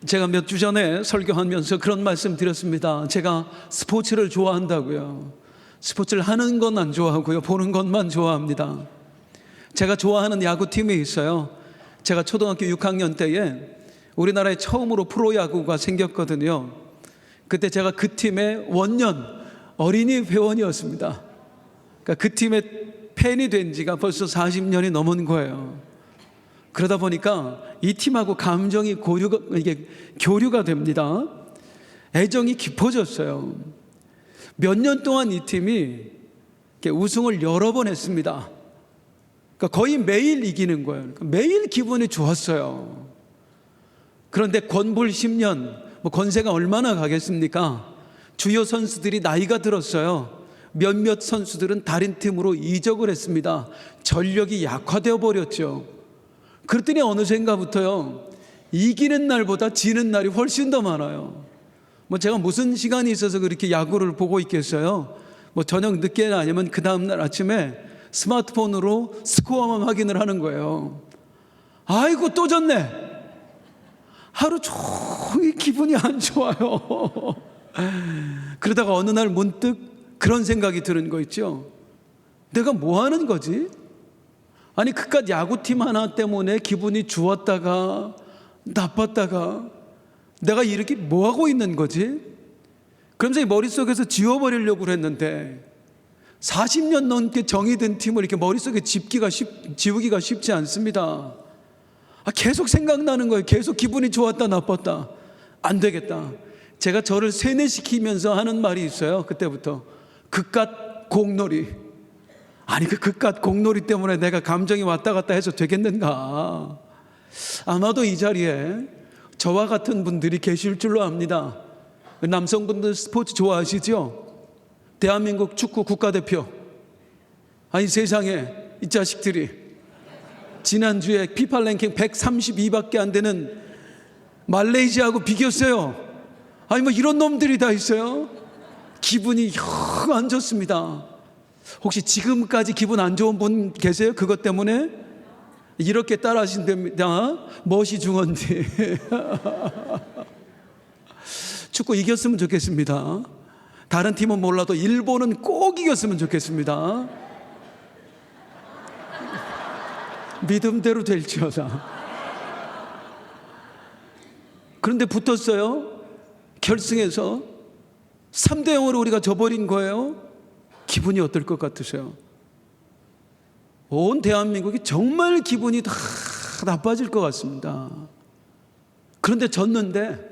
제가 몇 주 전에 설교하면서 그런 말씀 드렸습니다. 제가 스포츠를 좋아한다고요. 스포츠를 하는 건 안 좋아하고요, 보는 것만 좋아합니다. 제가 좋아하는 야구팀이 있어요. 제가 초등학교 6학년 때에 우리나라에 처음으로 프로야구가 생겼거든요. 그때 제가 그 팀의 원년 어린이 회원이었습니다. 그러니까 그 팀의 팬이 된 지가 벌써 40년이 넘은 거예요. 그러다 보니까 이 팀하고 감정이 교류가 됩니다. 애정이 깊어졌어요. 몇 년 동안 이 팀이 우승을 여러 번 했습니다. 그러니까 거의 매일 이기는 거예요. 그러니까 매일 기분이 좋았어요. 그런데 권불 10년, 권세가 얼마나 가겠습니까? 주요 선수들이 나이가 들었어요. 몇몇 선수들은 다른 팀으로 이적을 했습니다. 전력이 약화되어 버렸죠. 그랬더니 어느샌가부터요, 이기는 날보다 지는 날이 훨씬 더 많아요. 제가 무슨 시간이 있어서 그렇게 야구를 보고 있겠어요? 저녁 늦게나 아니면 그 다음날 아침에 스마트폰으로 스코어만 확인을 하는 거예요. 아이고 또 졌네. 하루 종일 기분이 안 좋아요. 그러다가 어느 날 문득 그런 생각이 드는 거 있죠. 내가 뭐 하는 거지? 아니 그깟 야구팀 하나 때문에 기분이 좋았다가 나빴다가 내가 이렇게 뭐 하고 있는 거지? 그러면서 머릿속에서 지워버리려고 했는데 40년 넘게 정이 든 팀을 이렇게 머릿속에 지우기가 쉽지 않습니다. 계속 생각나는 거예요. 계속 기분이 좋았다 나빴다. 안 되겠다. 제가 저를 세뇌시키면서 하는 말이 있어요. 그때부터 그깟 공놀이. 아니 그 그깟 공놀이 때문에 내가 감정이 왔다 갔다 해서 되겠는가. 아마도 이 자리에 저와 같은 분들이 계실 줄로 압니다. 남성분들 스포츠 좋아하시죠? 대한민국 축구 국가대표. 아니 세상에 이 자식들이 지난주에 피파 랭킹 132밖에 안 되는 말레이시아하고 비겼어요. 아니 이런 놈들이 다 있어요. 기분이 영 안 좋습니다. 혹시 지금까지 기분 안 좋은 분 계세요? 그것 때문에? 이렇게 따라 하신답니다. 멋이 중헌디. 축구 이겼으면 좋겠습니다. 다른 팀은 몰라도 일본은 꼭 이겼으면 좋겠습니다. 믿음대로 될지어다. 그런데 붙었어요. 결승에서 3대0으로 우리가 져버린 거예요. 기분이 어떨 것 같으세요? 온 대한민국이 정말 기분이 다 나빠질 것 같습니다. 그런데 졌는데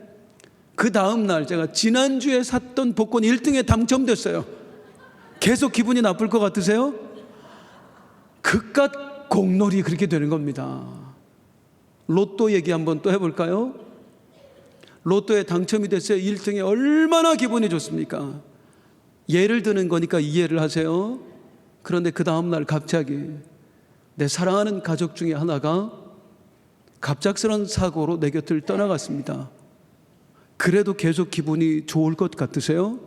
그 다음 날 제가 지난주에 샀던 복권 1등에 당첨됐어요. 계속 기분이 나쁠 것 같으세요? 그깟 공놀이 그렇게 되는 겁니다. 로또 얘기 한번 또 해볼까요? 로또에 당첨이 됐어요. 1등에 얼마나 기분이 좋습니까? 예를 드는 거니까 이해를 하세요. 그런데 그 다음날 갑자기 내 사랑하는 가족 중에 하나가 갑작스런 사고로 내 곁을 떠나갔습니다. 그래도 계속 기분이 좋을 것 같으세요?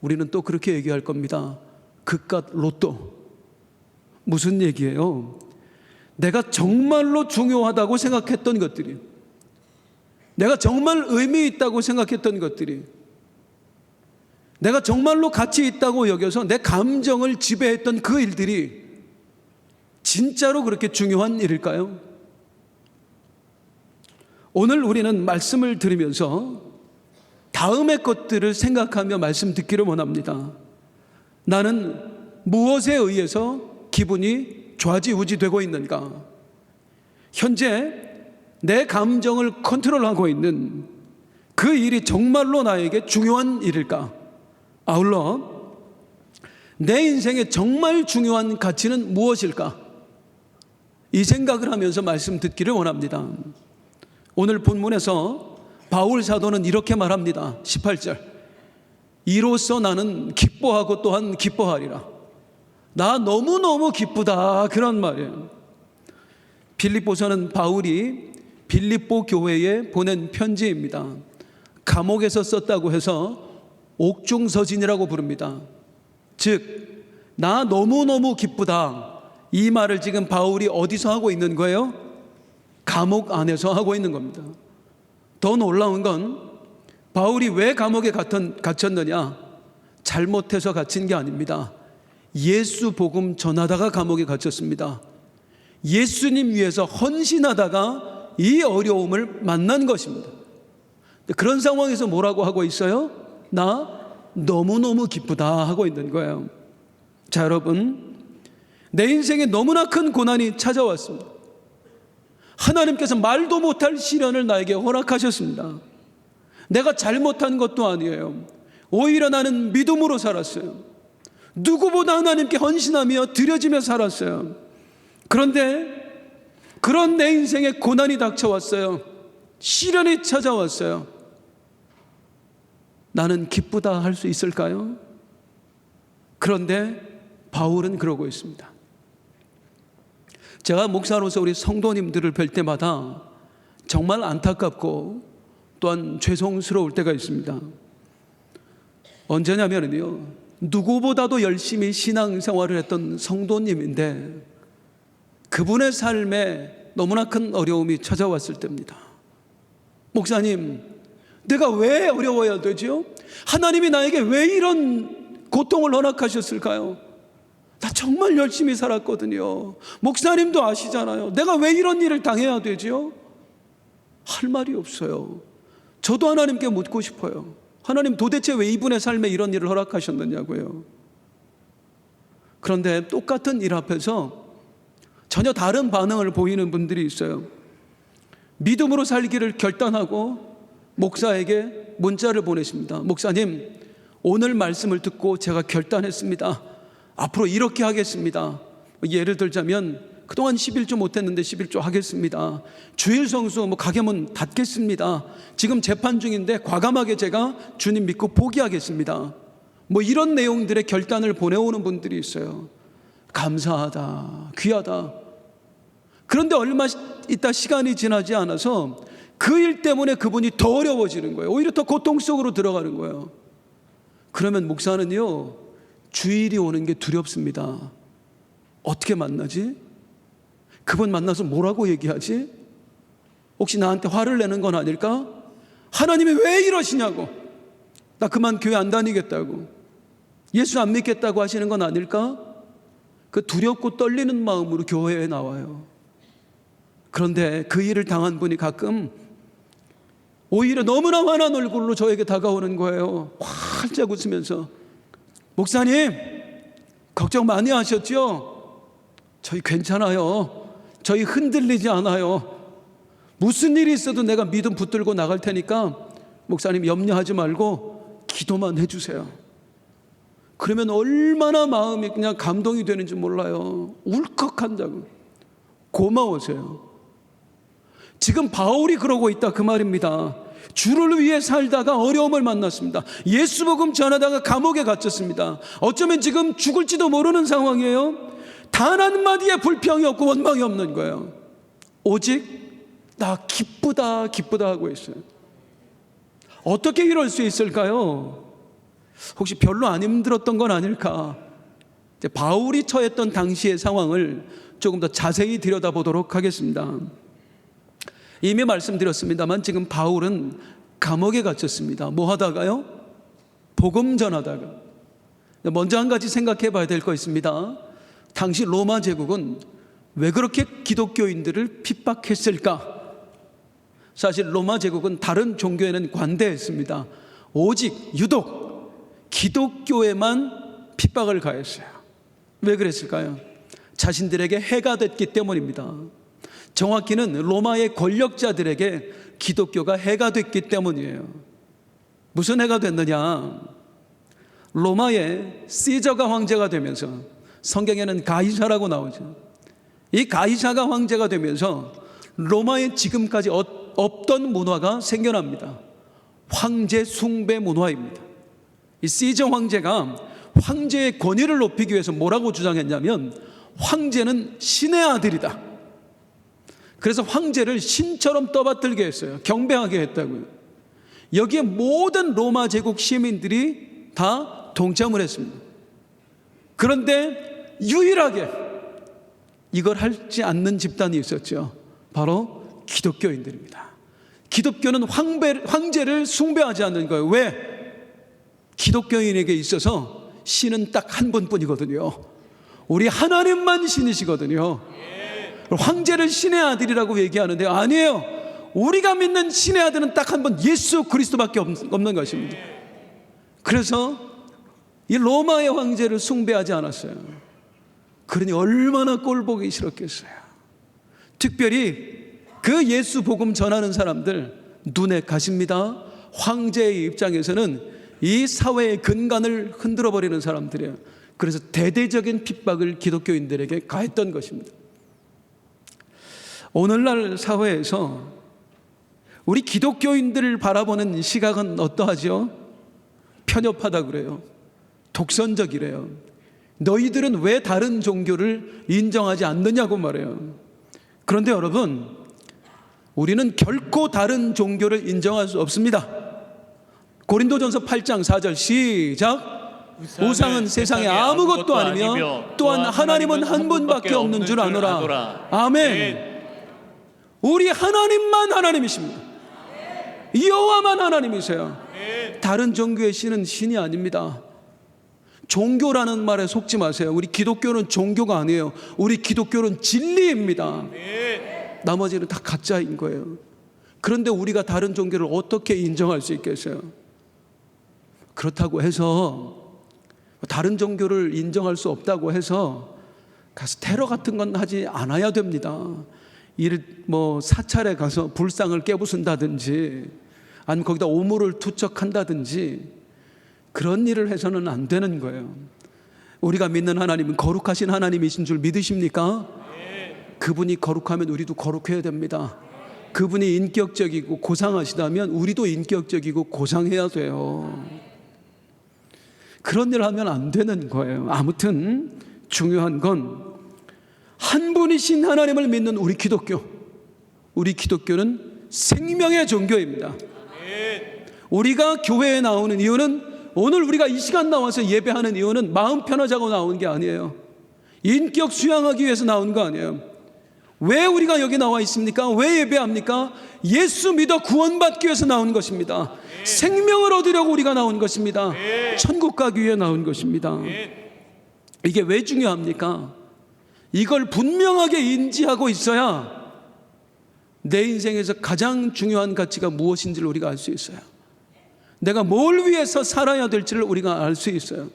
우리는 또 그렇게 얘기할 겁니다. 그깟 로또. 무슨 얘기예요? 내가 정말로 중요하다고 생각했던 것들이, 내가 정말 의미 있다고 생각했던 것들이, 내가 정말로 가치 있다고 여겨서 내 감정을 지배했던 그 일들이 진짜로 그렇게 중요한 일일까요? 오늘 우리는 말씀을 들으면서 다음의 것들을 생각하며 말씀 듣기를 원합니다. 나는 무엇에 의해서 기분이 좌지우지 되고 있는가? 현재 내 감정을 컨트롤하고 있는 그 일이 정말로 나에게 중요한 일일까? 아울러 내 인생에 정말 중요한 가치는 무엇일까? 이 생각을 하면서 말씀 듣기를 원합니다. 오늘 본문에서 바울 사도는 이렇게 말합니다. 18절. 이로써 나는 기뻐하고 또한 기뻐하리라. 나 너무너무 기쁘다. 그런 말이에요. 빌립보서는 바울이 빌립보 교회에 보낸 편지입니다. 감옥에서 썼다고 해서 옥중서신이라고 부릅니다. 즉, 나 너무너무 기쁘다. 이 말을 지금 바울이 어디서 하고 있는 거예요? 감옥 안에서 하고 있는 겁니다. 더 놀라운 건 바울이 왜 감옥에 갇혔느냐? 잘못해서 갇힌 게 아닙니다. 예수 복음 전하다가 감옥에 갇혔습니다. 예수님 위해서 헌신하다가 이 어려움을 만난 것입니다. 그런 상황에서 뭐라고 하고 있어요? 나 너무너무 기쁘다 하고 있는 거예요. 자, 여러분, 내 인생에 너무나 큰 고난이 찾아왔습니다. 하나님께서 말도 못할 시련을 나에게 허락하셨습니다. 내가 잘못한 것도 아니에요. 오히려 나는 믿음으로 살았어요. 누구보다 하나님께 헌신하며 드려지며 살았어요. 그런데 그런 내 인생에 고난이 닥쳐왔어요. 시련이 찾아왔어요. 나는 기쁘다 할 수 있을까요? 그런데 바울은 그러고 있습니다. 제가 목사로서 우리 성도님들을 뵐 때마다 정말 안타깝고 또한 죄송스러울 때가 있습니다. 언제냐면요, 누구보다도 열심히 신앙생활을 했던 성도님인데 그분의 삶에 너무나 큰 어려움이 찾아왔을 때입니다. 목사님, 내가 왜 어려워야 되죠? 하나님이 나에게 왜 이런 고통을 허락하셨을까요? 나 정말 열심히 살았거든요. 목사님도 아시잖아요. 내가 왜 이런 일을 당해야 되죠? 할 말이 없어요. 저도 하나님께 묻고 싶어요. 하나님, 도대체 왜 이분의 삶에 이런 일을 허락하셨느냐고요. 그런데 똑같은 일 앞에서 전혀 다른 반응을 보이는 분들이 있어요. 믿음으로 살기를 결단하고 목사에게 문자를 보내십니다. 목사님, 오늘 말씀을 듣고 제가 결단했습니다. 앞으로 이렇게 하겠습니다. 예를 들자면 그동안 11조 못했는데 11조 하겠습니다. 주일 성수 가게문 닫겠습니다. 지금 재판 중인데 과감하게 제가 주님 믿고 포기하겠습니다. 이런 내용들의 결단을 보내오는 분들이 있어요. 감사하다, 귀하다. 그런데 얼마 있다 시간이 지나지 않아서 그 일 때문에 그분이 더 어려워지는 거예요. 오히려 더 고통 속으로 들어가는 거예요. 그러면 목사는요, 주일이 오는 게 두렵습니다. 어떻게 만나지? 그분 만나서 뭐라고 얘기하지? 혹시 나한테 화를 내는 건 아닐까? 하나님이 왜 이러시냐고, 나 그만 교회 안 다니겠다고, 예수 안 믿겠다고 하시는 건 아닐까? 그 두렵고 떨리는 마음으로 교회에 나와요. 그런데 그 일을 당한 분이 가끔 오히려 너무나 환한 얼굴로 저에게 다가오는 거예요. 활짝 웃으면서, 목사님, 걱정 많이 하셨죠? 저희 괜찮아요. 저희 흔들리지 않아요. 무슨 일이 있어도 내가 믿음 붙들고 나갈 테니까 목사님 염려하지 말고 기도만 해주세요. 그러면 얼마나 마음이 그냥 감동이 되는지 몰라요. 울컥한다고. 고마워서요. 지금 바울이 그러고 있다 그 말입니다. 주를 위해 살다가 어려움을 만났습니다. 예수 복음 전하다가 감옥에 갇혔습니다. 어쩌면 지금 죽을지도 모르는 상황이에요. 단 한마디의 불평이 없고 원망이 없는 거예요. 오직 나 기쁘다 기쁘다 하고 있어요. 어떻게 이럴 수 있을까요? 혹시 별로 안 힘들었던 건 아닐까? 이제 바울이 처했던 당시의 상황을 조금 더 자세히 들여다보도록 하겠습니다. 이미 말씀드렸습니다만 지금 바울은 감옥에 갇혔습니다. 뭐 하다가요? 복음 전하다가. 먼저 한 가지 생각해 봐야 될 거 있습니다. 당시 로마 제국은 왜 그렇게 기독교인들을 핍박했을까? 사실 로마 제국은 다른 종교에는 관대했습니다. 오직 유독 기독교에만 핍박을 가했어요. 왜 그랬을까요? 자신들에게 해가 됐기 때문입니다. 정확히는 로마의 권력자들에게 기독교가 해가 됐기 때문이에요. 무슨 해가 됐느냐? 로마의 시저가 황제가 되면서, 성경에는 가이사라고 나오죠. 이 가이사가 황제가 되면서 로마에 지금까지 없던 문화가 생겨납니다. 황제 숭배 문화입니다. 이 시저 황제가 황제의 권위를 높이기 위해서 뭐라고 주장했냐면, 황제는 신의 아들이다. 그래서 황제를 신처럼 떠받들게 했어요. 경배하게 했다고요. 여기에 모든 로마 제국 시민들이 다 동참을 했습니다. 그런데 유일하게 이걸 하지 않는 집단이 있었죠. 바로 기독교인들입니다. 기독교는 황제를 숭배하지 않는 거예요. 왜? 기독교인에게 있어서 신은 딱 한 분뿐이거든요. 우리 하나님만 신이시거든요. 황제를 신의 아들이라고 얘기하는데 아니에요. 우리가 믿는 신의 아들은 딱 한 분, 예수 그리스도밖에 없는 것입니다. 그래서 이 로마의 황제를 숭배하지 않았어요. 그러니 얼마나 꼴보기 싫었겠어요. 특별히 그 예수 복음 전하는 사람들 눈에 가십니다. 황제의 입장에서는 이 사회의 근간을 흔들어 버리는 사람들이에요. 그래서 대대적인 핍박을 기독교인들에게 가했던 것입니다. 오늘날 사회에서 우리 기독교인들을 바라보는 시각은 어떠하죠? 편협하다 그래요. 독선적이래요. 너희들은 왜 다른 종교를 인정하지 않느냐고 말해요. 그런데 여러분, 우리는 결코 다른 종교를 인정할 수 없습니다. 고린도전서 8장 4절 시작. 우상은 세상에 아무것도 아니며 또한 하나님은 한 분밖에 없는 줄 아노라. 아멘. 우리 하나님만 하나님이십니다. 여호와만 하나님이세요. 다른 종교의 신은 신이 아닙니다. 종교라는 말에 속지 마세요. 우리 기독교는 종교가 아니에요. 우리 기독교는 진리입니다. 나머지는 다 가짜인 거예요. 그런데 우리가 다른 종교를 어떻게 인정할 수 있겠어요? 그렇다고 해서 다른 종교를 인정할 수 없다고 해서 가서 테러 같은 건 하지 않아야 됩니다. 사찰에 가서 불상을 깨부순다든지 아니면 거기다 오물을 투척한다든지 그런 일을 해서는 안 되는 거예요. 우리가 믿는 하나님은 거룩하신 하나님이신 줄 믿으십니까? 그분이 거룩하면 우리도 거룩해야 됩니다. 그분이 인격적이고 고상하시다면 우리도 인격적이고 고상해야 돼요. 그런 일을 하면 안 되는 거예요. 아무튼 중요한 건 한 분이신 하나님을 믿는 우리 기독교는 생명의 종교입니다. 우리가 교회에 나오는 이유는, 오늘 우리가 이 시간 나와서 예배하는 이유는 마음 편하자고 나오는 게 아니에요. 인격 수양하기 위해서 나온 거 아니에요. 왜 우리가 여기 나와 있습니까? 왜 예배합니까? 예수 믿어 구원받기 위해서 나온 것입니다. 생명을 얻으려고 우리가 나온 것입니다. 천국 가기 위해 나온 것입니다. 이게 왜 중요합니까? 이걸 분명하게 인지하고 있어야 내 인생에서 가장 중요한 가치가 무엇인지를 우리가 알 수 있어요. 내가 뭘 위해서 살아야 될지를 우리가 알 수 있어요.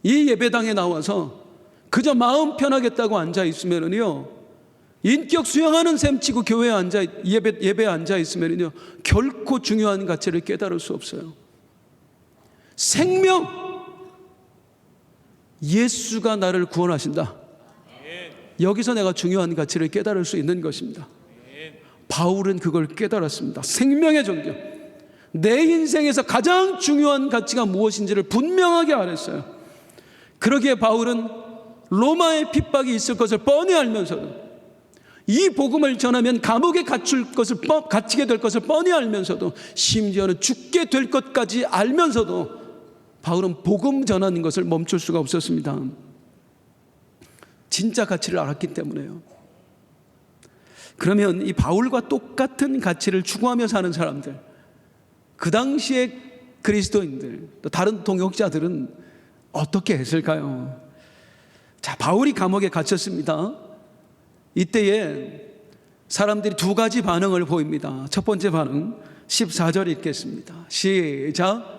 이 예배당에 나와서 그저 마음 편하겠다고 앉아 있으면요, 인격 수양하는 셈 치고 교회에 예배에 앉아 있으면요, 결코 중요한 가치를 깨달을 수 없어요. 생명, 예수가 나를 구원하신다. 여기서 내가 중요한 가치를 깨달을 수 있는 것입니다. 바울은 그걸 깨달았습니다. 생명의 종교, 내 인생에서 가장 중요한 가치가 무엇인지를 분명하게 알았어요. 그러기에 바울은 로마의 핍박이 있을 것을 뻔히 알면서도, 이 복음을 전하면 감옥에 갇히게 될 것을 뻔히 알면서도, 심지어는 죽게 될 것까지 알면서도 바울은 복음 전하는 것을 멈출 수가 없었습니다. 진짜 가치를 알았기 때문에요. 그러면 이 바울과 똑같은 가치를 추구하며 사는 사람들, 그 당시의 그리스도인들, 또 다른 동역자들은 어떻게 했을까요? 자, 바울이 감옥에 갇혔습니다. 이때에 사람들이 두 가지 반응을 보입니다. 첫 번째 반응, 14절 읽겠습니다. 시작.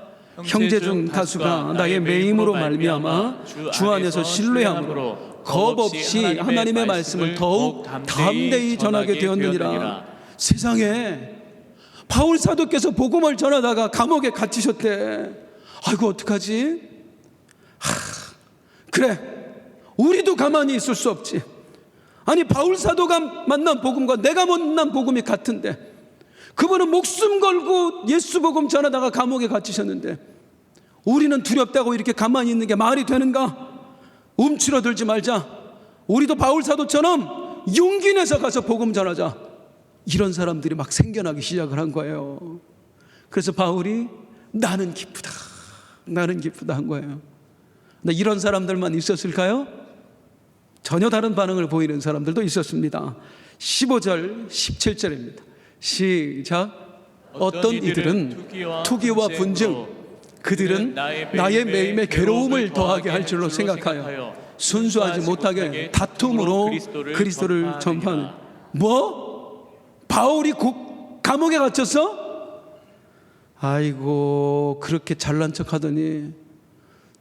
형제 중 다수가 나의 매임으로 말미암아 주 안에서 신뢰함으로 겁 없이 하나님의 말씀을 더욱 담대히 전하게 되었느니라. 세상에, 바울 사도께서 복음을 전하다가 감옥에 갇히셨대. 아이고 어떡하지? 그래, 우리도 가만히 있을 수 없지. 아니, 바울 사도가 만난 복음과 내가 만난 복음이 같은데, 그분은 목숨 걸고 예수 복음 전하다가 감옥에 갇히셨는데 우리는 두렵다고 이렇게 가만히 있는 게 말이 되는가? 움츠러들지 말자. 우리도 바울 사도처럼 용기 내서 가서 복음 전하자. 이런 사람들이 막 생겨나기 시작을 한 거예요. 그래서 바울이 나는 기쁘다 한 거예요. 근데 이런 사람들만 있었을까요? 전혀 다른 반응을 보이는 사람들도 있었습니다. 15절 17절입니다. 시작. 어떤 이들은 투기와 분증, 그들은 나의 매임에 괴로움을 더하게 할 줄로 생각하여 순수하지 못하게 다툼으로 그리스도를 전파하는. 뭐? 바울이 감옥에 갇혔어? 아이고, 그렇게 잘난 척 하더니,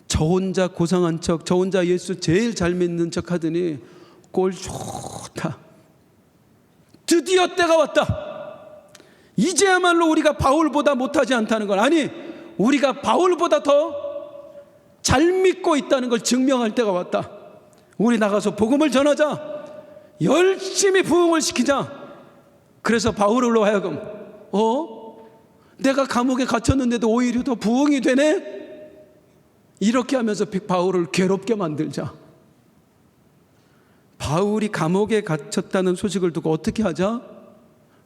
저 혼자 고상한 척, 저 혼자 예수 제일 잘 믿는 척 하더니 꼴 좋다. 드디어 때가 왔다. 이제야말로 우리가 바울보다 못하지 않다는 걸, 아니 우리가 바울보다 더 잘 믿고 있다는 걸 증명할 때가 왔다. 우리 나가서 복음을 전하자. 열심히 부흥을 시키자. 그래서 바울로 하여금 내가 감옥에 갇혔는데도 오히려 더 부흥이 되네? 이렇게 하면서 바울을 괴롭게 만들자. 바울이 감옥에 갇혔다는 소식을 듣고 어떻게 하자?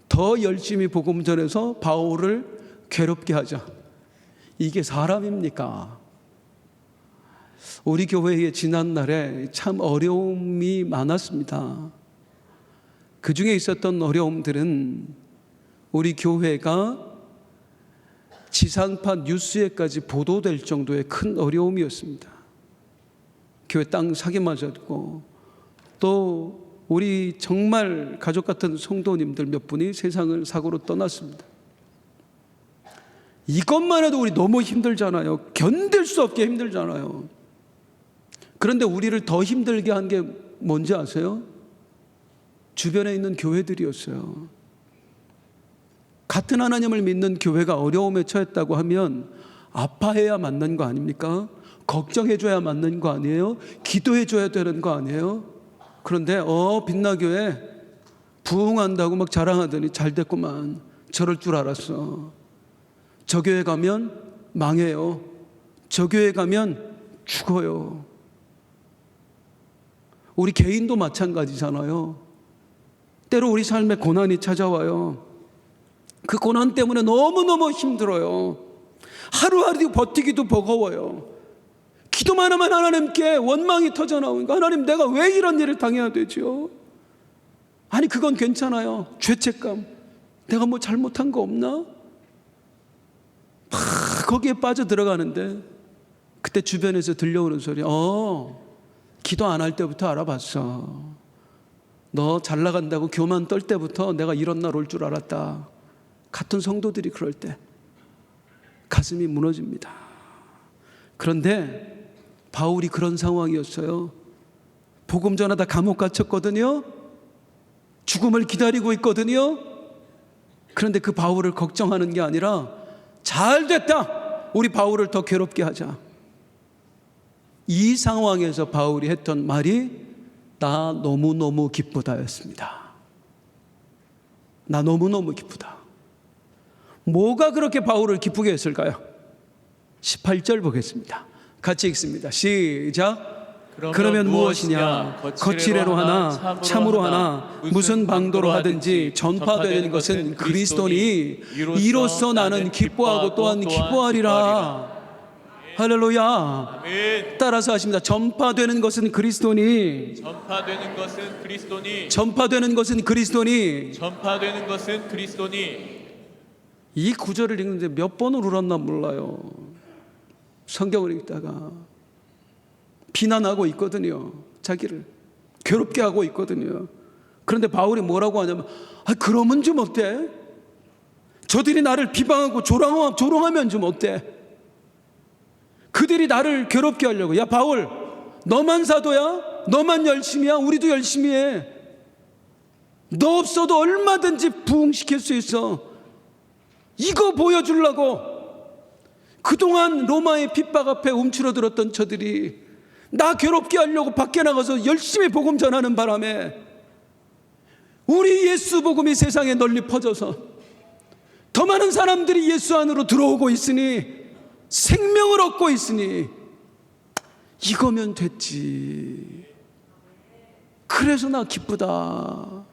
더 열심히 복음 전해서 바울을 괴롭게 하자. 이게 사람입니까? 우리 교회에 지난날에 참 어려움이 많았습니다. 그 중에 있었던 어려움들은 우리 교회가 지상파 뉴스에까지 보도될 정도의 큰 어려움이었습니다. 교회 땅 사기 맞았고, 또 우리 정말 가족 같은 성도님들 몇 분이 세상을 사고로 떠났습니다. 이것만 해도 우리 너무 힘들잖아요. 견딜 수 없게 힘들잖아요. 그런데 우리를 더 힘들게 한 게 뭔지 아세요? 주변에 있는 교회들이었어요. 같은 하나님을 믿는 교회가 어려움에 처했다고 하면 아파해야 맞는 거 아닙니까? 걱정해줘야 맞는 거 아니에요? 기도해줘야 되는 거 아니에요? 그런데 빛나교회 부흥한다고 막 자랑하더니 잘 됐구만. 저럴 줄 알았어. 저 교회 가면 망해요. 저 교회 가면 죽어요. 우리 개인도 마찬가지잖아요. 때로 우리 삶에 고난이 찾아와요. 그 고난 때문에 너무너무 힘들어요. 하루하루 버티기도 버거워요. 기도만 하면 하나님께 원망이 터져나오니까, 하나님 내가 왜 이런 일을 당해야 되죠? 아니 그건 괜찮아요. 죄책감, 내가 뭐 잘못한 거 없나? 거기에 빠져들어가는데 그때 주변에서 들려오는 소리, 기도 안 할 때부터 알아봤어. 너 잘 나간다고 교만 떨 때부터 내가 이런 날 올 줄 알았다. 같은 성도들이 그럴 때 가슴이 무너집니다. 그런데 바울이 그런 상황이었어요. 복음 전하다 감옥 갇혔거든요. 죽음을 기다리고 있거든요. 그런데 그 바울을 걱정하는 게 아니라, 잘 됐다, 우리 바울을 더 괴롭게 하자. 이 상황에서 바울이 했던 말이 나 너무너무 기쁘다였습니다. 나 너무너무 기쁘다. 뭐가 그렇게 바울을 기쁘게 했을까요? 18절 보겠습니다. 같이 읽습니다. 시작. 그러면 무엇이냐? 거칠애로 하나 참으로 하나 무슨 방도로 하든지 전파되는 것은 그리스도니 이로써 나는 기뻐하고 또한 기뻐하리라. 할렐루야. 아멘. 따라서 하십니다. 전파되는 것은 그리스도니. 전파되는 것은 그리스도니. 전파되는 것은 그리스도니. 전파되는 것은 그리스도니. 이 구절을 읽는데 몇 번을 울었나 몰라요. 성경을 읽다가 비난하고 있거든요. 자기를 괴롭게 하고 있거든요. 그런데 바울이 뭐라고 하냐면, 그러면 좀 어때? 저들이 나를 비방하고 조롱하면 좀 어때? 그들이 나를 괴롭게 하려고. 야 바울, 너만 사도야? 너만 열심히야? 우리도 열심히 해. 너 없어도 얼마든지 부흥시킬 수 있어. 이거 보여주려고 그동안 로마의 핍박 앞에 움츠러들었던 저들이 나 괴롭게 하려고 밖에 나가서 열심히 복음 전하는 바람에 우리 예수 복음이 세상에 널리 퍼져서 더 많은 사람들이 예수 안으로 들어오고 있으니, 생명을 얻고 있으니 이거면 됐지. 그래서 나 기쁘다.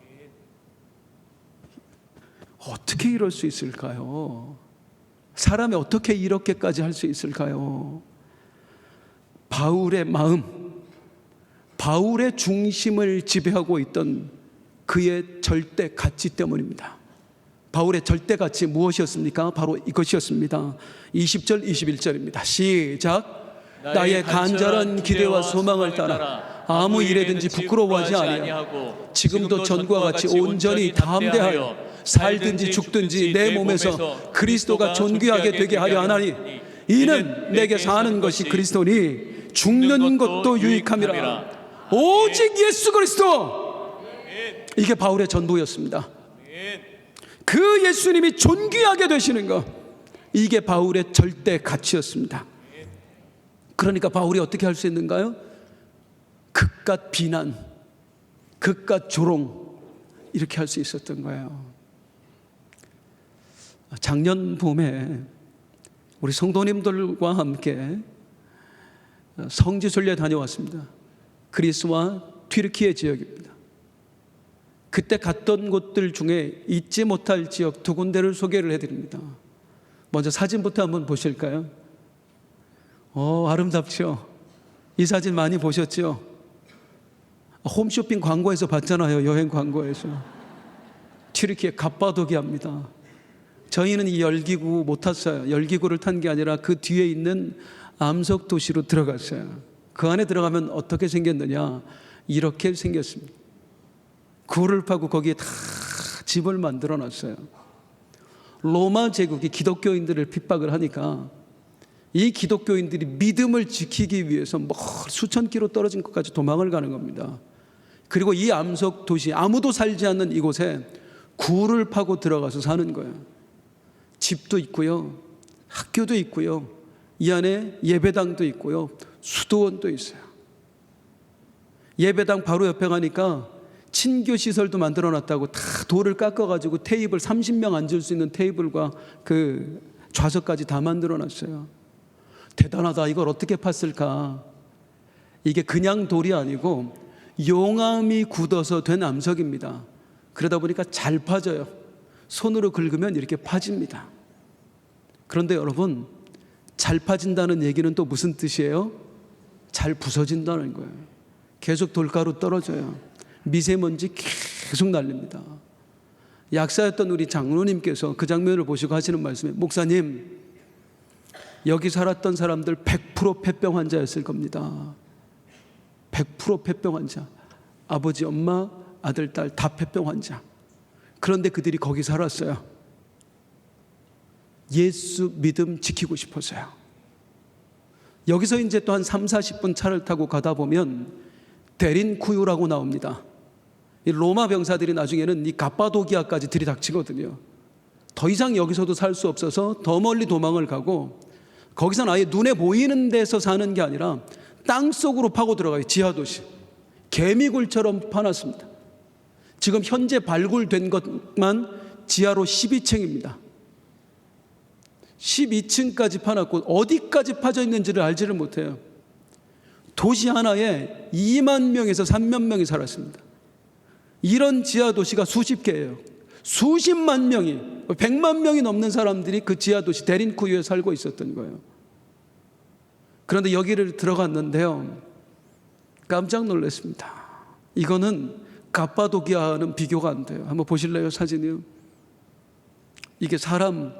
어떻게 이럴 수 있을까요? 사람이 어떻게 이렇게까지 할 수 있을까요? 바울의 마음, 바울의 중심을 지배하고 있던 그의 절대 가치 때문입니다. 바울의 절대가치 무엇이었습니까? 바로 이것이었습니다. 20절 21절입니다. 시작. 나의 간절한 기대와 소망을 따라 아무 일에든지 부끄러워하지 아니하고 지금도 전과 같이 온전히 담대하여 살든지 죽든지 내 몸에서 그리스도가 존귀하게 되게 하려 하나니 이는 내게 사는 것이 그리스도니 죽는 것도 유익함이라. 오직 예수 그리스도. 이게 바울의 전부였습니다. 그 예수님이 존귀하게 되시는 것, 이게 바울의 절대 가치였습니다. 그러니까 바울이 어떻게 할 수 있는가요? 극갓 비난, 극갓 조롱, 이렇게 할 수 있었던 거예요. 작년 봄에 우리 성도님들과 함께 성지순례 다녀왔습니다. 그리스와 튀르키예 지역입니다. 그때 갔던 곳들 중에 잊지 못할 지역 두 군데를 소개를 해드립니다. 먼저 사진부터 한번 보실까요? 아름답죠? 이 사진 많이 보셨죠? 홈쇼핑 광고에서 봤잖아요. 여행 광고에서. 튀르키예 갑바도기아입니다. 저희는 이 열기구 못 탔어요. 열기구를 탄 게 아니라 그 뒤에 있는 암석 도시로 들어갔어요. 그 안에 들어가면 어떻게 생겼느냐? 이렇게 생겼습니다. 굴을 파고 거기에 다 집을 만들어 놨어요. 로마 제국이 기독교인들을 핍박을 하니까 이 기독교인들이 믿음을 지키기 위해서 수천 킬로 떨어진 곳까지 도망을 가는 겁니다. 그리고 이 암석 도시, 아무도 살지 않는 이곳에 굴을 파고 들어가서 사는 거예요. 집도 있고요, 학교도 있고요, 이 안에 예배당도 있고요, 수도원도 있어요. 예배당 바로 옆에 가니까 친교 시설도 만들어 놨다고, 다 돌을 깎아 가지고 테이블 30명 앉을 수 있는 테이블과 그 좌석까지 다 만들어 놨어요. 대단하다. 이걸 어떻게 팠을까? 이게 그냥 돌이 아니고 용암이 굳어서 된 암석입니다. 그러다 보니까 잘 파져요. 손으로 긁으면 이렇게 파집니다. 그런데 여러분, 잘 파진다는 얘기는 또 무슨 뜻이에요? 잘 부서진다는 거예요. 계속 돌가루 떨어져요. 미세먼지 계속 날립니다. 약사였던 우리 장로님께서 그 장면을 보시고 하시는 말씀에, 목사님, 여기 살았던 사람들 100% 폐병 환자였을 겁니다. 100% 폐병 환자. 아버지, 엄마, 아들, 딸 다 폐병 환자. 그런데 그들이 거기 살았어요. 예수 믿음 지키고 싶어서요. 여기서 이제 또 한 3, 40분 차를 타고 가다 보면 데린쿠유라고 나옵니다. 이 로마 병사들이 나중에는 이 갑바도기아까지 들이닥치거든요. 더 이상 여기서도 살 수 없어서 더 멀리 도망을 가고, 거기서는 아예 눈에 보이는 데서 사는 게 아니라 땅 속으로 파고 들어가요. 지하도시. 개미굴처럼 파놨습니다. 지금 현재 발굴된 것만 지하로 12층입니다. 12층까지 파놨고 어디까지 파져 있는지를 알지를 못해요. 도시 하나에 2만 명에서 3만 명이 살았습니다. 이런 지하도시가 수십 개예요. 수십만 명이, 100만 명이 넘는 사람들이 그 지하도시 데린쿠유에 살고 있었던 거예요. 그런데 여기를 들어갔는데요, 깜짝 놀랐습니다. 이거는 갑바도기아는 비교가 안 돼요. 한번 보실래요? 사진이요. 이게 사람,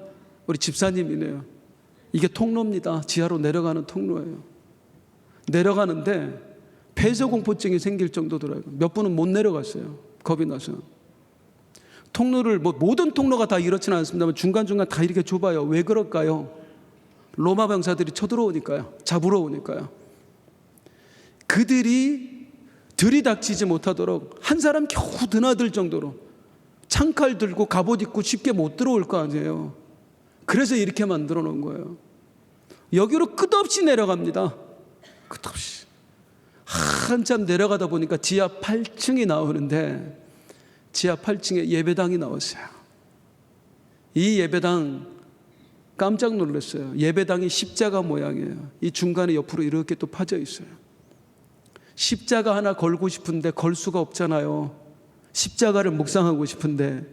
우리 집사님이네요. 이게 통로입니다. 지하로 내려가는 통로예요. 내려가는데 폐쇄공포증이 생길 정도더라고요. 몇 분은 못 내려갔어요. 겁이 나서. 통로를, 모든 통로가 다 이렇지는 않습니다만 중간중간 다 이렇게 좁아요. 왜 그럴까요? 로마 병사들이 쳐들어오니까요. 잡으러 오니까요. 그들이 들이닥치지 못하도록 한 사람 겨우 드나들 정도로 창칼 들고 갑옷 입고 쉽게 못 들어올 거 아니에요. 그래서 이렇게 만들어 놓은 거예요. 여기로 끝없이 내려갑니다. 끝없이. 한참 내려가다 보니까 지하 8층이 나오는데, 지하 8층에 예배당이 나왔어요. 이 예배당 깜짝 놀랐어요. 예배당이 십자가 모양이에요. 이 중간에 옆으로 이렇게 또 파져 있어요. 십자가 하나 걸고 싶은데 걸 수가 없잖아요. 십자가를 묵상하고 싶은데.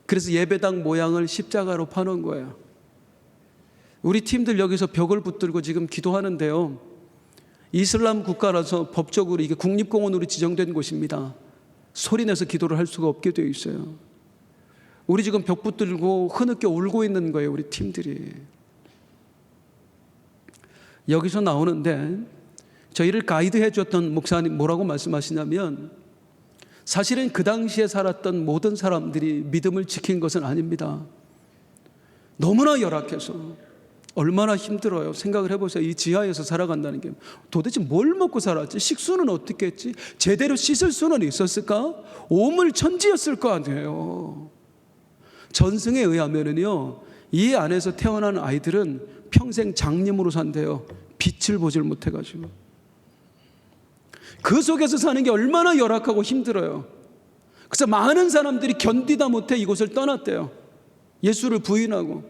그래서 예배당 모양을 십자가로 파놓은 거예요. 우리 팀들 여기서 벽을 붙들고 지금 기도하는데요, 이슬람 국가라서 법적으로 이게 국립공원으로 지정된 곳입니다. 소리내서 기도를 할 수가 없게 되어 있어요. 우리 지금 벽 붙들고 흐느껴 울고 있는 거예요, 우리 팀들이. 여기서 나오는데 저희를 가이드해 줬던 목사님 뭐라고 말씀하시냐면, 사실은 그 당시에 살았던 모든 사람들이 믿음을 지킨 것은 아닙니다. 너무나 열악해서 얼마나 힘들어요. 생각을 해보세요. 이 지하에서 살아간다는 게 도대체 뭘 먹고 살았지? 식수는 어떻게 했지? 제대로 씻을 수는 있었을까? 오물천지였을 거 아니에요. 전승에 의하면은요, 이 안에서 태어난 아이들은 평생 장님으로 산대요. 빛을 보질 못해가지고. 그 속에서 사는 게 얼마나 열악하고 힘들어요. 그래서 많은 사람들이 견디다 못해 이곳을 떠났대요. 예수를 부인하고.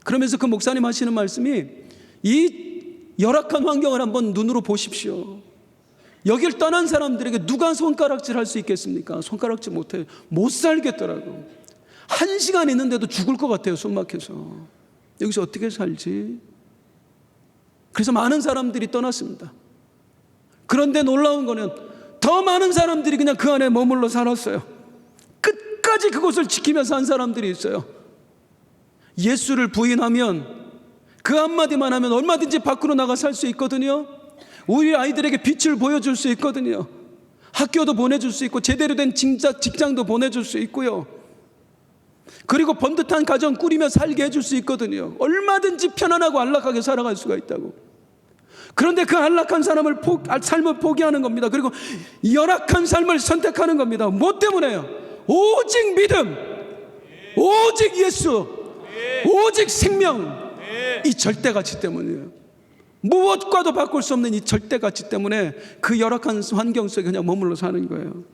그러면서 그 목사님 하시는 말씀이, 이 열악한 환경을 한번 눈으로 보십시오. 여길 떠난 사람들에게 누가 손가락질 할 수 있겠습니까? 손가락질 못해요. 못 살겠더라고. 1시간 있는데도 죽을 것 같아요, 숨 막혀서. 여기서 어떻게 살지? 그래서 많은 사람들이 떠났습니다. 그런데 놀라운 거는 더 많은 사람들이 그냥 그 안에 머물러 살았어요. 끝까지 그곳을 지키면서 한 사람들이 있어요. 예수를 부인하면, 그 한마디만 하면 얼마든지 밖으로 나가 살 수 있거든요. 우리 아이들에게 빛을 보여줄 수 있거든요. 학교도 보내줄 수 있고 제대로 된 직장도 보내줄 수 있고요. 그리고 번듯한 가정 꾸리며 살게 해줄 수 있거든요. 얼마든지 편안하고 안락하게 살아갈 수가 있다고. 그런데 그 안락한 삶을 포기하는 겁니다. 그리고 열악한 삶을 선택하는 겁니다. 뭐 때문에요? 오직 믿음, 오직 예수, 오직 생명, 이 절대가치 때문이에요. 무엇과도 바꿀 수 없는 이 절대가치 때문에 그 열악한 환경 속에 그냥 머물러 사는 거예요.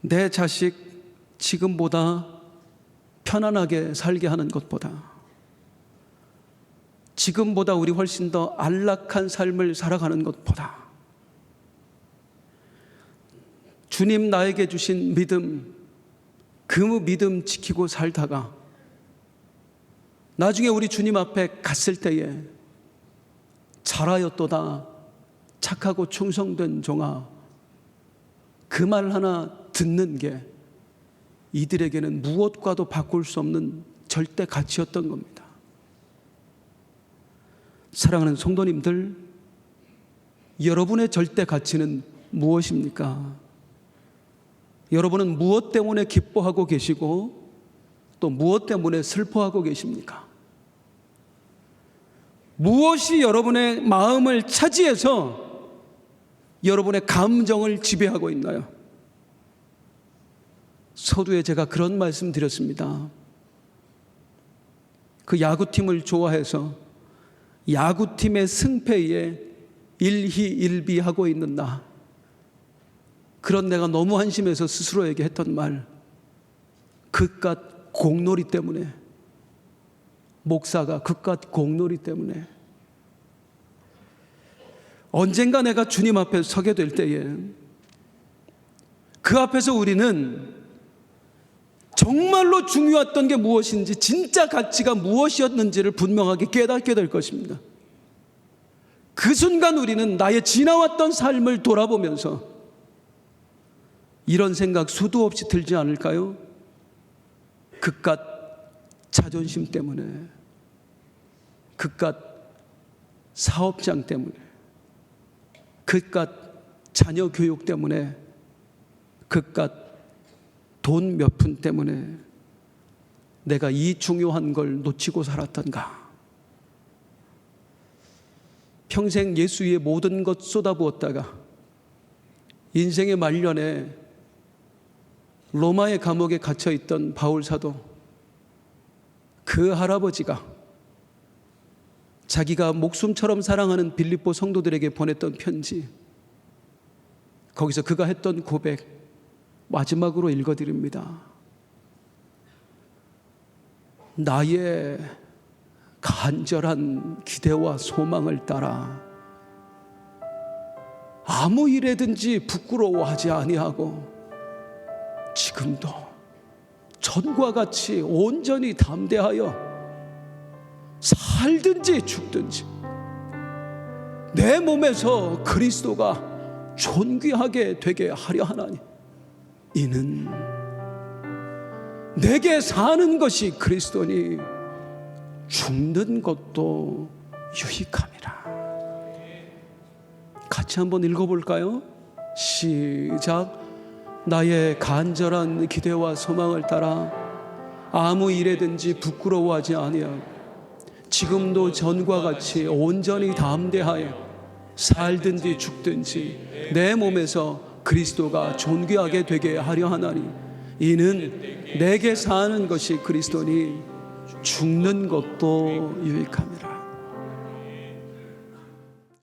내 자식 지금보다 편안하게 살게 하는 것보다, 지금보다 우리 훨씬 더 안락한 삶을 살아가는 것보다, 주님 나에게 주신 믿음, 그 믿음 지키고 살다가 나중에 우리 주님 앞에 갔을 때에 잘하였도다 착하고 충성된 종아, 그 말 하나 듣는 게 이들에게는 무엇과도 바꿀 수 없는 절대 가치였던 겁니다. 사랑하는 성도님들, 여러분의 절대 가치는 무엇입니까? 여러분은 무엇 때문에 기뻐하고 계시고 또 무엇 때문에 슬퍼하고 계십니까? 무엇이 여러분의 마음을 차지해서 여러분의 감정을 지배하고 있나요? 서두에 제가 그런 말씀 드렸습니다. 그 야구팀을 좋아해서 야구팀의 승패에 일희일비하고 있는 나, 그런 내가 너무 한심해서 스스로에게 했던 말, 그깟 공놀이 때문에, 목사가 그깟 공놀이 때문에 언젠가 내가 주님 앞에 서게 될 때에 그 앞에서 우리는 정말로 중요했던 게 무엇인지, 진짜 가치가 무엇이었는지를 분명하게 깨닫게 될 것입니다. 그 순간 우리는 나의 지나왔던 삶을 돌아보면서 이런 생각 수도 없이 들지 않을까요? 그깟 자존심 때문에, 그깟 사업장 때문에, 그깟 자녀 교육 때문에, 그깟 돈 몇 푼 때문에 내가 이 중요한 걸 놓치고 살았던가? 평생 예수 위에 모든 것 쏟아부었다가 인생의 말년에 로마의 감옥에 갇혀있던 바울 사도, 그 할아버지가 자기가 목숨처럼 사랑하는 빌립보 성도들에게 보냈던 편지, 거기서 그가 했던 고백 마지막으로 읽어드립니다. 나의 간절한 기대와 소망을 따라 아무 일에든지 부끄러워하지 아니하고 지금도 전과 같이 온전히 담대하여 살든지 죽든지 내 몸에서 그리스도가 존귀하게 되게 하려 하나니 이는 내게 사는 것이 그리스도니 죽는 것도 유익함이라. 같이 한번 읽어볼까요? 시작. 나의 간절한 기대와 소망을 따라 아무 일에든지 부끄러워하지 아니하고 지금도 전과 같이 온전히 담대하여 살든지 죽든지 내 몸에서 그리스도가 존귀하게 되게 하려 하나니 이는 내게 사는 것이 그리스도니 죽는 것도 유익함이라.